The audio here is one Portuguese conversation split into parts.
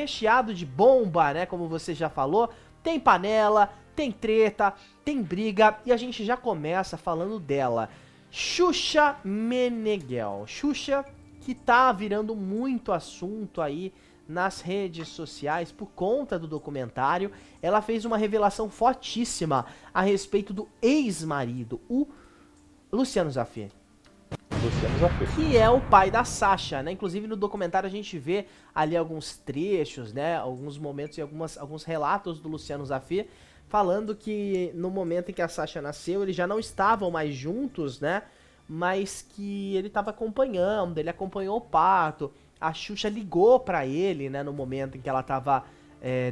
recheado de bomba, né? Como você já falou. Tem panela, tem treta, tem briga. E a gente já começa falando dela. Xuxa Meneghel. Xuxa que tá virando muito assunto aí nas redes sociais por conta do documentário. Ela fez uma revelação fortíssima a respeito do ex-marido, o Luciano Zaffir. Luciano Zaffir. Que é o pai da Sasha, né? Inclusive no documentário a gente vê ali alguns trechos, né? Alguns momentos e alguns relatos do Luciano Zaffir falando que no momento em que a Sasha nasceu, eles já não estavam mais juntos, né? Mas que ele estava acompanhando, ele acompanhou o parto. A Xuxa ligou pra ele, né? No momento em que ela estava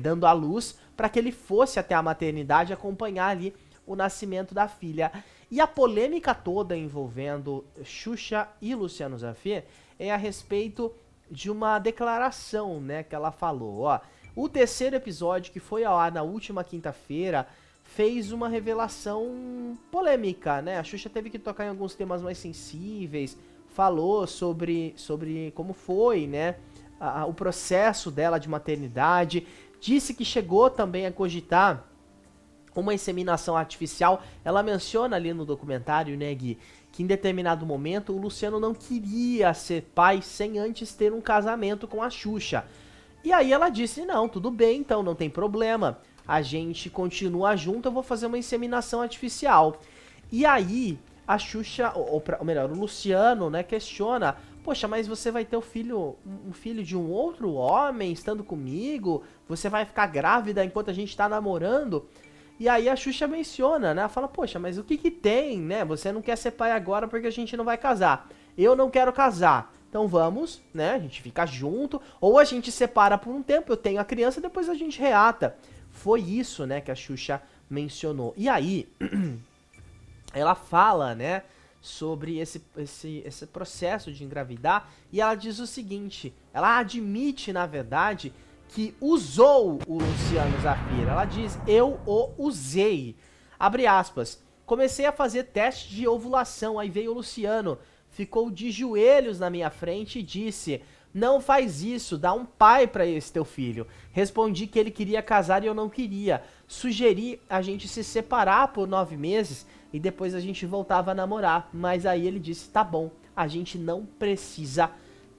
dando à luz, para que ele fosse até a maternidade acompanhar ali o nascimento da filha. E a polêmica toda envolvendo Xuxa e Luciano Zaffir é a respeito de uma declaração, né, que ela falou, ó. O terceiro episódio, que foi ao ar na última quinta-feira, fez uma revelação polêmica, né? A Xuxa teve que tocar em alguns temas mais sensíveis, falou sobre como foi, né, o processo dela de maternidade, disse que chegou também a cogitar uma inseminação artificial. Ela menciona ali no documentário, né, Gui, que em determinado momento o Luciano não queria ser pai sem antes ter um casamento com a Xuxa. E aí ela disse, não, tudo bem, então não tem problema, a gente continua junto, eu vou fazer uma inseminação artificial. E aí a Xuxa, ou melhor, o Luciano, né, questiona, poxa, mas você vai ter um filho de um outro homem estando comigo? Você vai ficar grávida enquanto a gente tá namorando? E aí a Xuxa menciona, né? Ela fala, poxa, mas o que que tem, né? Você não quer ser pai agora porque a gente não vai casar. Eu não quero casar. Então vamos, né? A gente fica junto. Ou a gente separa por um tempo, eu tenho a criança, depois a gente reata. Foi isso, né, que a Xuxa mencionou. E aí, ela fala, né, sobre esse processo de engravidar. E ela diz o seguinte, ela admite, na verdade, que usou o Luciano Zaffir. Ela diz, eu o usei. Abre aspas. Comecei a fazer teste de ovulação, aí veio o Luciano, ficou de joelhos na minha frente e disse, não faz isso, dá um pai pra esse teu filho. Respondi que ele queria casar e eu não queria. Sugeri a gente se separar por 9 meses e depois a gente voltava a namorar. Mas aí ele disse, tá bom, a gente não precisa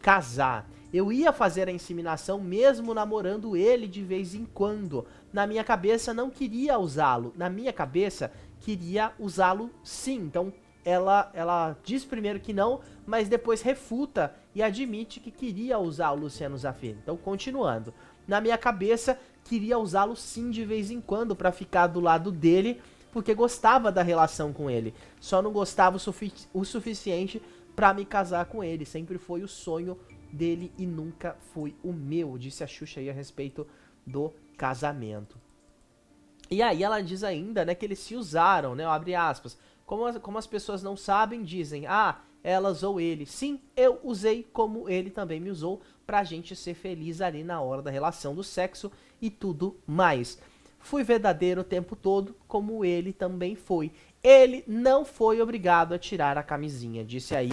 casar. Eu ia fazer a inseminação mesmo namorando ele de vez em quando. Na minha cabeça não queria usá-lo. Na minha cabeça queria usá-lo sim. Então ela diz primeiro que não, mas depois refuta e admite que queria usar o Luciano Zaffir. Então continuando. Na minha cabeça queria usá-lo sim de vez em quando para ficar do lado dele, porque gostava da relação com ele. Só não gostava o suficiente para me casar com ele. Sempre foi o sonho dele e nunca foi o meu, disse a Xuxa aí a respeito do casamento. E aí ela diz ainda, né, que eles se usaram, né, abre aspas, como as pessoas não sabem, dizem, ah, ela usou ele. Sim, eu usei como ele também me usou pra gente ser feliz ali na hora da relação do sexo e tudo mais. Fui verdadeiro o tempo todo, como ele também foi. Ele não foi obrigado a tirar a camisinha, disse aí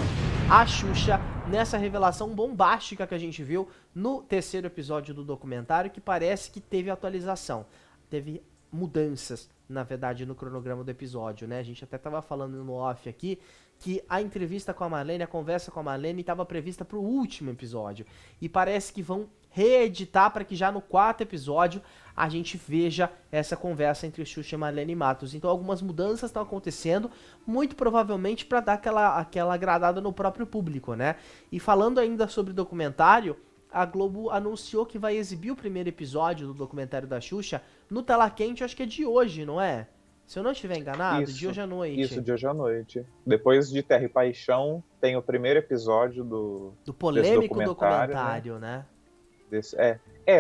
a Xuxa nessa revelação bombástica que a gente viu no terceiro episódio do documentário, que parece que teve atualização, teve mudanças, na verdade, no cronograma do episódio, né? A gente até tava falando no off aqui que a entrevista com a Marlene, a conversa com a Marlene estava prevista para o último episódio. E parece que vão reeditar para que já no quarto episódio a gente veja essa conversa entre Xuxa e Marlene Matos. Então algumas mudanças estão acontecendo, muito provavelmente para dar aquela agradada no próprio público, né? E falando ainda sobre documentário, a Globo anunciou que vai exibir o primeiro episódio do documentário da Xuxa no Tela Quente, acho que é de hoje, não é? Se eu não estiver enganado, de hoje à noite. Isso, de hoje à noite. Depois de Terra e Paixão, tem o primeiro episódio do polêmico documentário, né?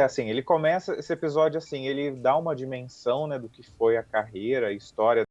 Assim, ele começa esse episódio assim, ele dá uma dimensão, né, do que foi a carreira, a história